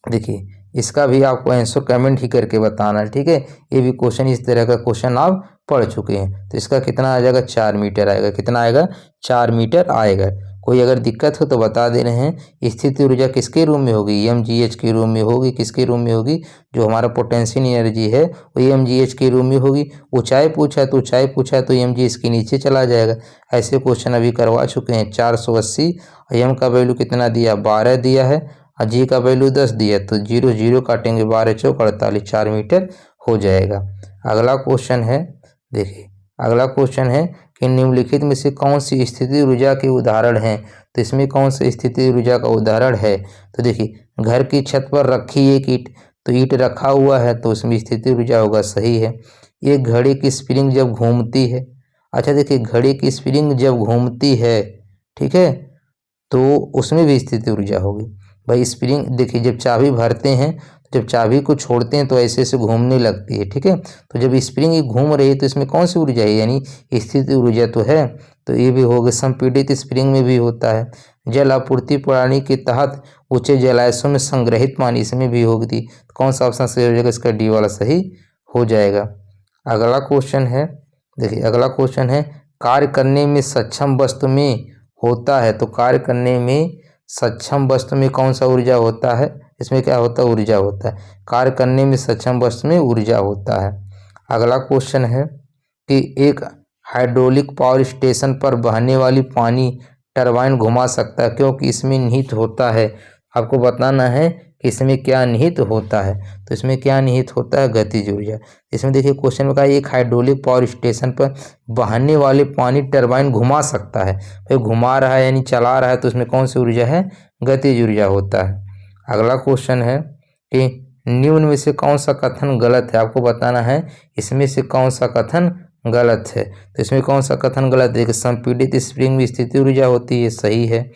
देखिए इसका भी आपको आंसर कमेंट ही करके बताना है। ठीक है, ये भी क्वेश्चन इस तरह का क्वेश्चन आप पढ़ चुके हैं। तो इसका कितना आ जाएगा, 4 मीटर आएगा। कितना आएगा, 4 मीटर आएगा। कोई अगर दिक्कत हो तो बता दे रहे हैं। स्थिति ऊर्जा किसके रूम में होगी, mgh के रूम में होगी। किसके रूम में होगी, जो हमारा पोटेंशियल एनर्जी है वो mgh के रूम में होगी। ऊंचाई पूछा है तो mg इसके नीचे चला जाएगा। ऐसे क्वेश्चन अभी करवा चुके हैं। 480, m का वैल्यू कितना दिया, 12 दिया है, और g का वैल्यू 10 दिया, तो 0 0 काटेंगे, 12 चौक 48, 4 मीटर हो जाएगा। अगला क्वेश्चन है, देखिए अगला क्वेश्चन है कि निम्नलिखित में से कौन सी स्थिति ऊर्जा के उदाहरण हैं। तो इसमें कौन सी स्थिति ऊर्जा का उदाहरण है, तो देखिए घर की छत पर रखी एक ईंट, तो ईंट रखा हुआ है तो उसमें स्थिति ऊर्जा होगा, सही है। एक घड़ी की स्प्रिंग जब घूमती है, अच्छा देखिए घड़ी की स्प्रिंग जब घूमती है, ठीक है, तो उसमें भी स्थिति ऊर्जा होगी। भाई स्प्रिंग देखिए जब चाबी भरते हैं, जब चाबी को छोड़ते हैं तो ऐसे ऐसे घूमने लगती है। ठीक है, तो जब स्प्रिंग घूम रही है तो इसमें कौन सी ऊर्जा है, यानी स्थिति ऊर्जा तो है। तो ये भी होगा। संपीड़ित स्प्रिंग में भी होता है। जल आपूर्ति प्रणाली के तहत ऊंचे जलाशयों में संग्रहित पानी, इसमें भी होगी। तो कौन सा ऑप्शन सही हो जाएगा, इसका डी वाला सही हो जाएगा। अगला क्वेश्चन है, देखिए अगला क्वेश्चन है कार्य करने में सक्षम वस्तु में होता है, तो कार्य करने में सक्षम वस्तु में कौन सा ऊर्जा होता है, इसमें क्या होता है, ऊर्जा होता है। कार्य करने में सक्षम वस्तु में ऊर्जा होता है। अगला क्वेश्चन है कि एक हाइड्रोलिक पावर स्टेशन पर बहने वाली पानी टरबाइन घुमा सकता है क्योंकि इसमें निहित होता है। आपको बताना है इसमें क्या निहित होता है, तो इसमें क्या निहित होता है, गतिज ऊर्जा। इसमें देखिए क्वेश्चन में कहा एक हाइड्रोलिक पावर स्टेशन पर बहने वाले पानी टरबाइन घुमा सकता है, फिर घुमा रहा है यानी चला रहा है, तो इसमें कौन सी ऊर्जा है, गतिज ऊर्जा होता है। अगला क्वेश्चन है कि निम्न में से कौन सा कथन गलत है, आपको बताना है इसमें से कौन सा कथन गलत है। तो इसमें कौन सा कथन गलत है कि संपीड़ित स्प्रिंग में स्थिति ऊर्जा होती है, सही है।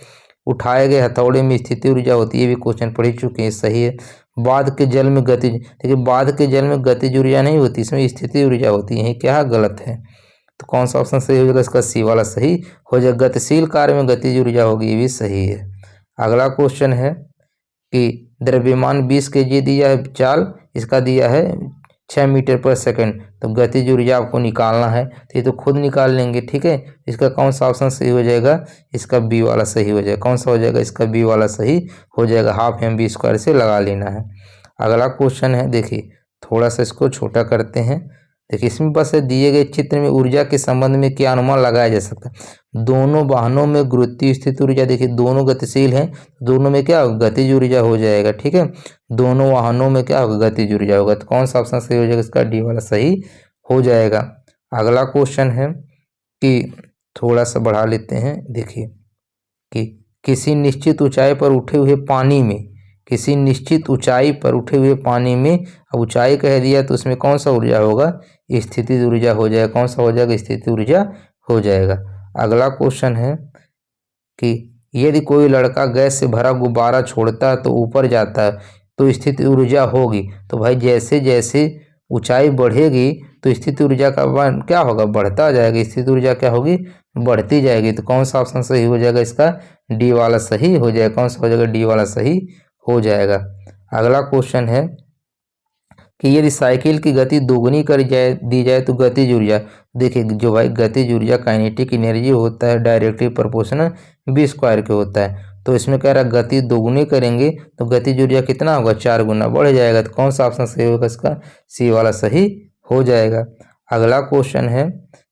उठाए गए हथौड़े में स्थिति ऊर्जा होती है, भी क्वेश्चन पढ़ ही चुके हैं, सही है। बांध के जल में गतिज, देखिए बांध के जल में गतिज ऊर्जा नहीं होती, इसमें स्थिति ऊर्जा होती है, क्या गलत है। तो कौन सा ऑप्शन सही हो जाएगा, इसका सी वाला सही हो जाएगा। गतिशील कार्य में गतिज ऊर्जा होगी, ये भी सही है। अगला क्वेश्चन है कि द्रव्यमान 20 kg दिया है चाल, इसका दिया है 6 मीटर पर सेकंड, तो गतिज ऊर्जा आपको निकालना है, तो ये तो खुद निकाल लेंगे, ठीक है। इसका कौन सा ऑप्शन सही हो जाएगा, इसका बी वाला सही हो जाएगा। कौन सा हो जाएगा, इसका बी वाला सही हो जाएगा, हाफ mv² से लगा लेना है। अगला क्वेश्चन है, देखिए थोड़ा सा इसको छोटा करते हैं। देखिए इसमें बस दिए गए चित्र में ऊर्जा के संबंध में क्या अनुमान लगाया जा सकता है। दोनों वाहनों में गुरुत्वीय स्थिति ऊर्जा, देखिए दोनों गतिशील हैं, दोनों में क्या गतिज ऊर्जा हो जाएगा, ठीक है। दोनों वाहनों में क्या होगा, गतिज ऊर्जा होगा, तो कौन सा ऑप्शन सही हो जाएगा, इसका डी वाला सही हो जाएगा। अगला क्वेश्चन है कि थोड़ा सा बढ़ा लेते हैं, देखिए कि किसी निश्चित ऊंचाई पर उठे हुए पानी में, किसी निश्चित ऊंचाई पर उठे हुए पानी में, अब ऊंचाई कह दिया तो उसमें कौन सा ऊर्जा होगा, स्थितिज ऊर्जा हो जाएगा। कौन सा हो जाएगा, स्थितिज ऊर्जा हो जाएगा। अगला क्वेश्चन है कि यदि कोई लड़का गैस से भरा गुब्बारा छोड़ता है तो ऊपर जाता है, तो स्थितिज ऊर्जा होगी। तो भाई जैसे जैसे ऊंचाई बढ़ेगी तो स्थितिज ऊर्जा का मान क्या होगा, बढ़ता जाएगा, स्थितिज ऊर्जा क्या होगी, बढ़ती जाएगी। तो कौन सा ऑप्शन सही हो जाएगा, इसका डी वाला सही हो जाएगा। कौन सा हो जाएगा, डी वाला सही हो जाएगा। अगला क्वेश्चन है कि यदि साइकिल की गति दोगुनी कर दी जाए तो गतिज ऊर्जा, देखिए जो भाई गतिज ऊर्जा काइनेटिक एनर्जी होता है डायरेक्टली प्रोपोर्शनल v² के होता है, तो इसमें कह रहा है गति दोगुनी करेंगे तो गतिज ऊर्जा कितना होगा, 4 गुना बढ़ जाएगा। तो कौन सा ऑप्शन सही होगा, इसका सी वाला सही हो जाएगा। अगला क्वेश्चन है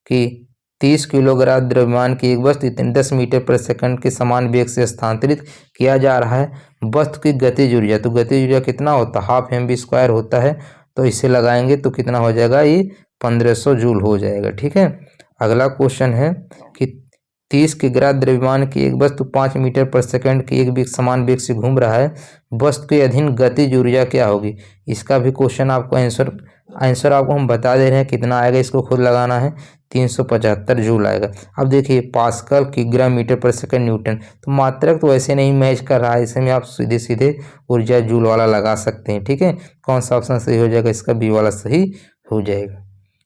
कि 30 किलोग्राम द्रव्यमान की एक वस्तु 10 मीटर पर सेकंड के समान वेग से स्थानांतरित किया जा रहा है, वस्तु की गतिज ऊर्जा, तो गतिज ऊर्जा कितना होता है, हाफ mv² होता है, तो इसे लगाएंगे तो कितना हो जाएगा, ये 1500 जूल हो जाएगा, ठीक है। अगला क्वेश्चन है कि 30 किलोग्राम द्रव्यमान की एक वस्तु 5 मीटर पर सेकंड के एक वेग समान वेग से घूम रहा है, वस्तु के अधीन गतिज ऊर्जा क्या होगी। इसका भी क्वेश्चन आपको आंसर आपको हम बता दे रहे हैं, कितना आएगा इसको खुद लगाना है, 375 जूल आएगा। अब देखिए पास्कल किलोग्राम मीटर पर सेकंड न्यूटन, तो मात्रक तो ऐसे नहीं मैच कर रहा है, इसमें आप सीधे सीधे ऊर्जा जूल वाला लगा सकते हैं, ठीक है। कौन सा ऑप्शन सही हो जाएगा, इसका बी वाला सही हो जाएगा।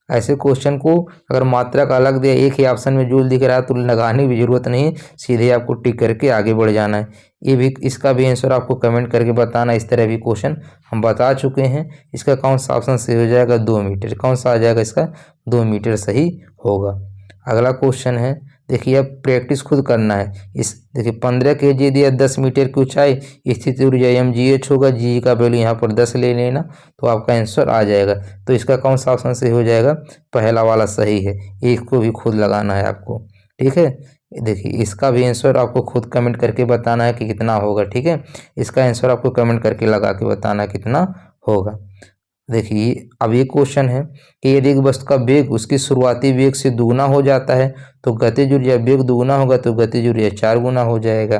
ऐसे क्वेश्चन को अगर मात्रा का अलग दिया, एक ही ऑप्शन में जूल दिख रहा है तो लगाने की जरूरत नहीं, सीधे आपको टिक करके आगे बढ़ जाना है। ये भी, इसका भी आंसर आपको कमेंट करके बताना। इस तरह भी क्वेश्चन हम बता चुके हैं। इसका कौन सा ऑप्शन सही हो जाएगा, 2 मीटर। कौन सा आ जाएगा, इसका 2 मीटर सही होगा। अगला क्वेश्चन है, देखिए अब प्रैक्टिस खुद करना है। इस देखिए 15 kg दिया, 10 मीटर की ऊंचाई, स्थिति ऊर्जा mgh होगा, जी का वैल्यू यहाँ पर 10 ले लेना तो आपका आंसर आ जाएगा। तो इसका कौन सा ऑप्शन सही हो जाएगा, पहला वाला सही है, एक को भी खुद लगाना है आपको, ठीक है। देखिए इसका भी आंसर आपको खुद कमेंट करके बताना है कि कितना होगा, ठीक है। इसका आंसर आपको कमेंट करके लगा के बताना है कितना होगा। देखिए अब ये क्वेश्चन है कि यदि एक वस्तु का वेग उसकी शुरुआती वेग से दुगुना हो जाता है तो गतिज ऊर्जा, वेग दुगुना होगा तो गतिज ऊर्जा 4 गुना हो जाएगा।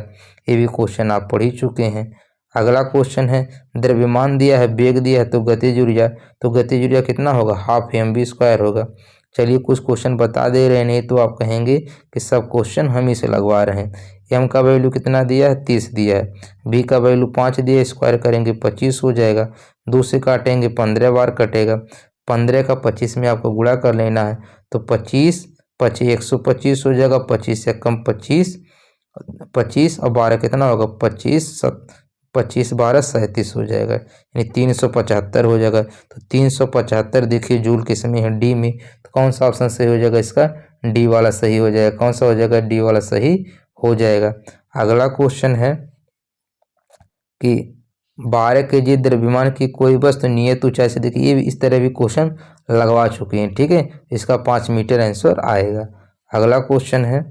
ये भी क्वेश्चन आप पढ़ ही चुके हैं। अगला क्वेश्चन है, द्रव्यमान दिया है, वेग दिया है, तो गतिज ऊर्जा, तो गतिज ऊर्जा कितना होगा, हाफ mv² होगा। चलिए कुछ क्वेश्चन बता दे रहे हैं, नहीं तो आप कहेंगे कि सब क्वेश्चन हम ही से लगवा रहे हैं। m का वैल्यू कितना दिया है, 30 दिया है, b का वैल्यू 5 दिया है, स्क्वायर करेंगे 25 हो जाएगा, 2 से काटेंगे 15 बार कटेगा, 15 का 25 में आपको गुणा कर लेना है, तो 25 125 हो जाएगा, 25 से कम 25 और 12 कितना होगा, 25 12 37 हो जाएगा, यानी 375 हो जाएगा। तो 375 देखिए जूल किस में है, डी में, तो कौन सा ऑप्शन सही हो जाएगा, इसका डी वाला सही हो जाएगा। कौन सा हो जाएगा, डी वाला सही हो जाएगा। अगला क्वेश्चन है कि 12 kg द्रव्यमान की कोई वस्तु नियत ऊंचाई से, देखिए ये भी इस तरह भी क्वेश्चन लगवा चुके हैं, ठीक है। इसका 5 मीटर आंसर आएगा। अगला क्वेश्चन है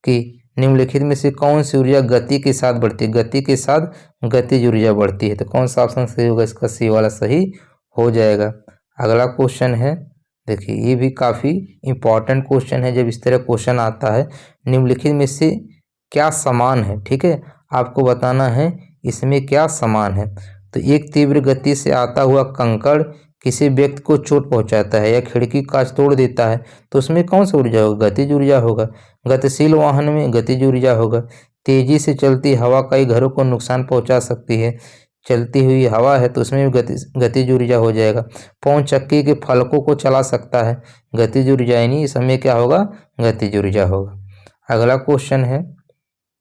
कि निम्नलिखित में से कौन सी ऊर्जा गति के साथ बढ़ती है? गति के साथ गतिज ऊर्जा बढ़ती है। तो कौन सा ऑप्शन सही होगा? इसका सी वाला सही हो जाएगा। अगला क्वेश्चन है, देखिए ये भी काफ़ी इंपॉर्टेंट क्वेश्चन है। जब इस तरह क्वेश्चन आता है, निम्नलिखित में से क्या समान है, ठीक है, आपको बताना है इसमें क्या समान है। तो एक तीव्र गति से आता हुआ कंकड़ किसी व्यक्ति को चोट पहुंचाता है या खिड़की कांच तोड़ देता है, तो उसमें कौन सा ऊर्जा होगा? गतिज ऊर्जा होगा। गतिशील वाहन में गतिज ऊर्जा होगा। तेजी से चलती हवा कई घरों को नुकसान पहुंचा सकती है, चलती हुई हवा है तो उसमें भी गतिज ऊर्जा हो जाएगा। पवन चक्की के फलकों को चला सकता है, गतिज ऊर्जा ही नहीं, इसमें क्या होगा? गतिज ऊर्जा होगा। अगला क्वेश्चन है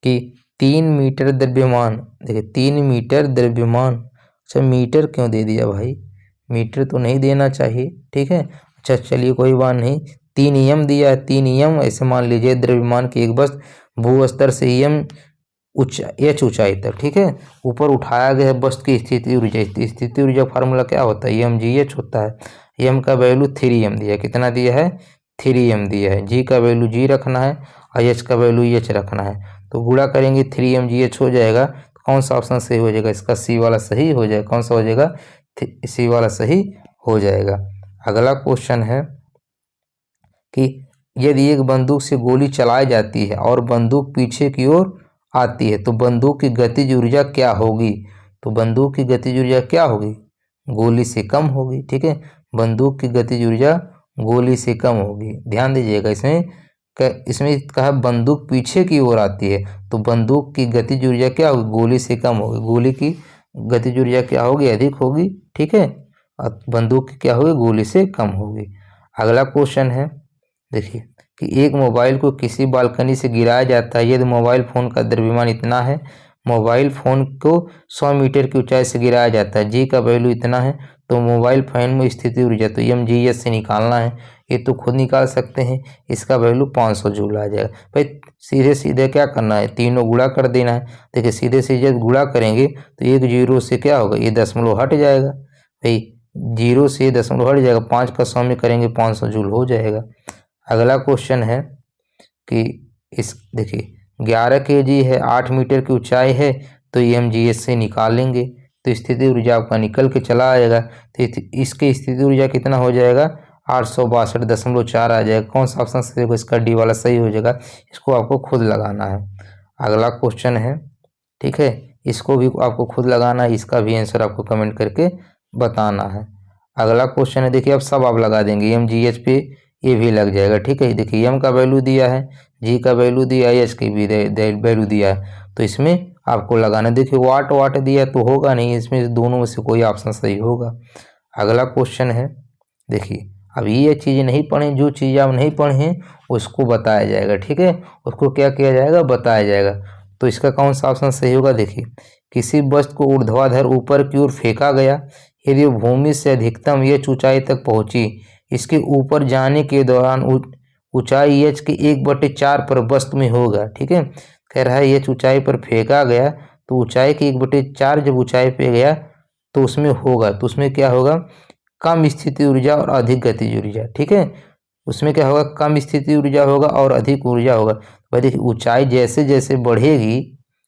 कि 3 मीटर द्रव्यमान, देखिए 3 मीटर द्रव्यमान, अच्छा मीटर क्यों दे दिया भाई? मीटर तो नहीं देना चाहिए, ठीक है। अच्छा चलिए कोई बात नहीं, 3 एम दिया है। 3 एम ऐसे मान लीजिए द्रव्यमान की एक वस्तु भू स्तर से एम एच ऊंचाई तक, ठीक है, ऊपर उठाया गया है वस्तु की स्थिति ऊर्जा। स्थिति ऊर्जा फार्मूला क्या होता है? एम जी एच होता है। एम का वैल्यू 3 एम दिया है। कितना दिया है? 3 एम दिया है। जी का वैल्यू जी रखना है और एच का वैल्यू एच रखना है। तो गुणा करेंगे 3 एम जी एच हो जाएगा। तो कौन सा ऑप्शन सही हो जाएगा? इसका सी वाला सही हो जाएगा। कौन सा हो जाएगा? सी वाला सही हो जाएगा। अगला क्वेश्चन है कि यदि एक बंदूक से गोली चलाई जाती है और बंदूक पीछे की ओर आती है तो बंदूक की गतिज ऊर्जा क्या होगी? तो बंदूक की गतिज ऊर्जा क्या होगी? गोली से कम होगी, ठीक है। बंदूक की गतिज ऊर्जा गोली से कम होगी। ध्यान दीजिएगा, इसमें कहा बंदूक पीछे की ओर आती है तो बंदूक की गतिज ऊर्जा क्या होगी? गोली से कम होगी। गोली की गतिज ऊर्जा क्या होगी? अधिक होगी, ठीक है। और बंदूक की क्या होगी? गोली से कम होगी। अगला क्वेश्चन है, देखिए कि एक मोबाइल को किसी बालकनी से गिराया जाता है यदि मोबाइल फ़ोन का द्रव्यमान इतना है। मोबाइल फ़ोन को 100 मीटर की ऊंचाई से गिराया जाता है, जी का वैल्यू इतना है, तो मोबाइल फ़ोन में स्थिति ऊर्जा तो एम जी एस से निकालना है। ये तो खुद निकाल सकते हैं, इसका वैल्यू 500 जूल आ जाएगा। भाई सीधे सीधे क्या करना है? तीनों गुणा कर देना है। देखिए सीधे सीधे गुणा करेंगे तो एक जीरो से क्या होगा? ये दशमलव हट जाएगा। भाई जीरो से दशमलव हट जाएगा, 5 का 100 में करेंगे 500 जूल हो जाएगा। अगला क्वेश्चन है कि इस देखिए 11 kg है, 8 मीटर की ऊंचाई है, तो एम जी एस से निकालेंगे तो स्थिति ऊर्जा आपका निकल के चला आएगा। तो इसकी स्थिति ऊर्जा कितना हो जाएगा? 862.4 आ जाएगा। कौन सा ऑप्शन सही होगा? इसका डी वाला सही हो जाएगा। इसको आपको खुद लगाना है। अगला क्वेश्चन है, ठीक है, इसको भी आपको खुद लगाना है, इसका भी आंसर आपको कमेंट करके बताना है। अगला क्वेश्चन है, देखिए अब सब आप लगा देंगे, एम जी एच पे ये भी लग जाएगा, ठीक है। देखिए एम का वैल्यू दिया है, जी का वैल्यू दिया है, एच की भी वैल्यू दिया है, तो इसमें आपको लगाना। देखिए वाट वाट दिया तो होगा नहीं, इसमें दोनों में से कोई ऑप्शन सही होगा। अगला क्वेश्चन है, देखिए अब ये चीज़ नहीं पढ़े, जो चीज़ आप नहीं पढ़े हैं उसको बताया जाएगा, ठीक है, उसको क्या किया जाएगा? बताया जाएगा। तो इसका कौन सा ऑप्शन सही होगा? देखिए किसी वस्तु को ऊर्ध्वाधर ऊपर की ओर फेंका गया, यदि भूमि से अधिकतम एच ऊंचाई तक पहुंची, इसके ऊपर जाने के दौरान ऊंचाई एच के 1/4 पर वस्तु में होगा, ठीक है। कह रहा है एच ऊंचाई पर फेंका गया तो ऊंचाई के 1/4 जब ऊंचाई पे गया तो उसमें होगा, तो उसमें क्या होगा? कम स्थिति ऊर्जा और अधिक गतिज ऊर्जा, ठीक है। उसमें क्या होगा? कम स्थिति ऊर्जा होगा और अधिक ऊर्जा होगा। भाई देखिए ऊंचाई जैसे जैसे बढ़ेगी,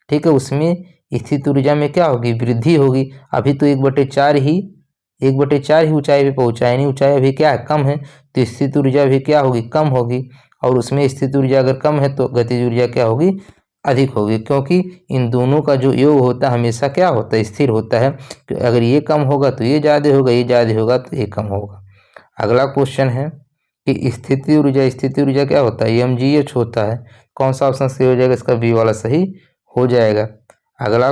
ठीक है, उसमें स्थिति ऊर्जा में क्या होगी? वृद्धि होगी। अभी तो 1/4 ही ऊंचाई पे पहुंचा है, नहीं ऊंचाई अभी क्या है? कम है, तो स्थिति ऊर्जा भी क्या होगी? कम होगी। और उसमें स्थिति ऊर्जा अगर कम है तो गतिज ऊर्जा क्या होगी? अधिक होगी, क्योंकि इन दोनों का जो योग होता है हमेशा क्या होता है? स्थिर होता है। तो अगर ये कम होगा तो ये ज़्यादा होगा, ये ज़्यादा होगा तो ये कम होगा। अगला क्वेश्चन है कि स्थिति ऊर्जा क्या होता है? एम जी एच होता है। कौन सा ऑप्शन सही हो जाएगा? इसका बी वाला सही हो जाएगा। अगला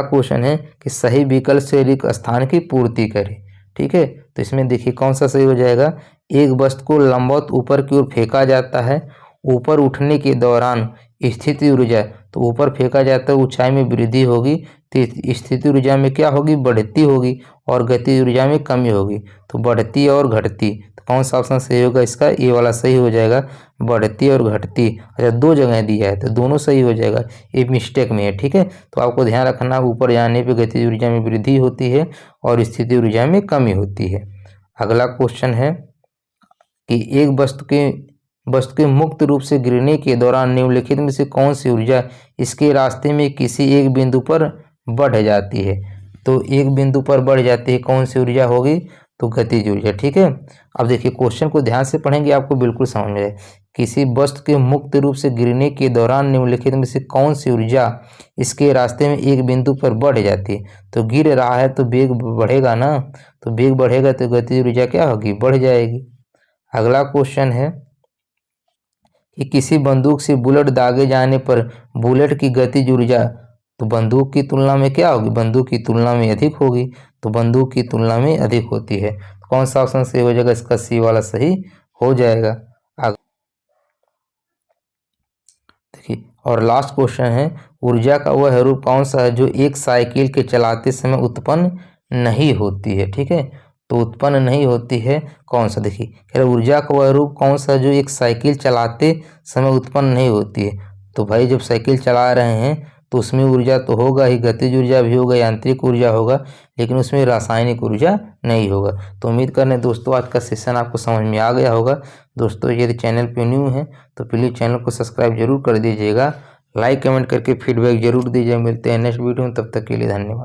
क्वेश्चन है कि सही विकल्प से रिक्त स्थान की पूर्ति करें, ठीक है। तो इसमें देखिए कौन सा सही हो जाएगा? एक वस्तु को लंबवत ऊपर की ओर फेंका जाता है, ऊपर उठने के दौरान स्थिति ऊर्जा, तो ऊपर फेंका जाता है ऊंचाई में वृद्धि होगी, तो स्थिति ऊर्जा में क्या होगी? बढ़ती होगी, और गति ऊर्जा में कमी होगी, तो बढ़ती और घटती। तो कौन सा ऑप्शन सही होगा? इसका ये वाला सही हो जाएगा, बढ़ती और घटती। अच्छा दो जगह दिया है तो दोनों सही हो जाएगा, ये मिस्टेक में है, ठीक है। तो आपको ध्यान रखना, ऊपर जाने पे गति ऊर्जा में वृद्धि होती है और स्थिति ऊर्जा में कमी होती है। अगला क्वेश्चन है कि एक वस्तु के वस्तु के मुक्त रूप से गिरने के दौरान निम्नलिखित में से कौन सी ऊर्जा इसके रास्ते में किसी एक बिंदु पर बढ़ जाती है। तो एक बिंदु पर बढ़ जाती है, कौन सी ऊर्जा होगी, तो गतिज ऊर्जा। ठीक है, अब देखिए क्वेश्चन को ध्यान से पढ़ेंगे आपको बिल्कुल समझ में आए। किसी वस्तु के मुक्त रूप से गिरने के दौरान निम्नलिखित में से कौन सी ऊर्जा इसके रास्ते में एक बिंदु पर बढ़ जाती है। तो गिर रहा है तो वेग बढ़ेगा ना, तो वेग बढ़ेगा तो गतिज ऊर्जा क्या होगी, बढ़ जाएगी। अगला क्वेश्चन है कि किसी बंदूक से बुलेट दागे जाने पर बुलेट की गतिज ऊर्जा तो बंदूक की तुलना में क्या होगी, बंदूक की तुलना में अधिक होगी। तो बंदूक की तुलना में अधिक होती है। कौन सा ऑप्शन सही हो जाएगा, इसका सी वाला सही हो जाएगा। देखिए और लास्ट क्वेश्चन है, ऊर्जा का वह रूप कौन सा है जो एक साइकिल के चलाते समय उत्पन्न नहीं होती है। ठीक है, तो उत्पन्न नहीं होती है कौन सा, देखिए कह रहा ऊर्जा का वह रूप कौन सा जो एक साइकिल चलाते समय उत्पन्न नहीं होती है। तो भाई जब साइकिल चला रहे हैं तो उसमें ऊर्जा तो होगा ही, गतिज ऊर्जा भी होगा, यांत्रिक ऊर्जा होगा, लेकिन उसमें रासायनिक ऊर्जा नहीं होगा। तो उम्मीद करने दोस्तों आज का सेशन आपको समझ में आ गया होगा। दोस्तों यदि चैनल पे न्यू है तो प्लीज़ चैनल को सब्सक्राइब जरूर कर दीजिएगा, लाइक कमेंट करके फीडबैक जरूर दीजिए। मिलते हैं नेक्स्ट वीडियो में, तब तक के लिए धन्यवाद।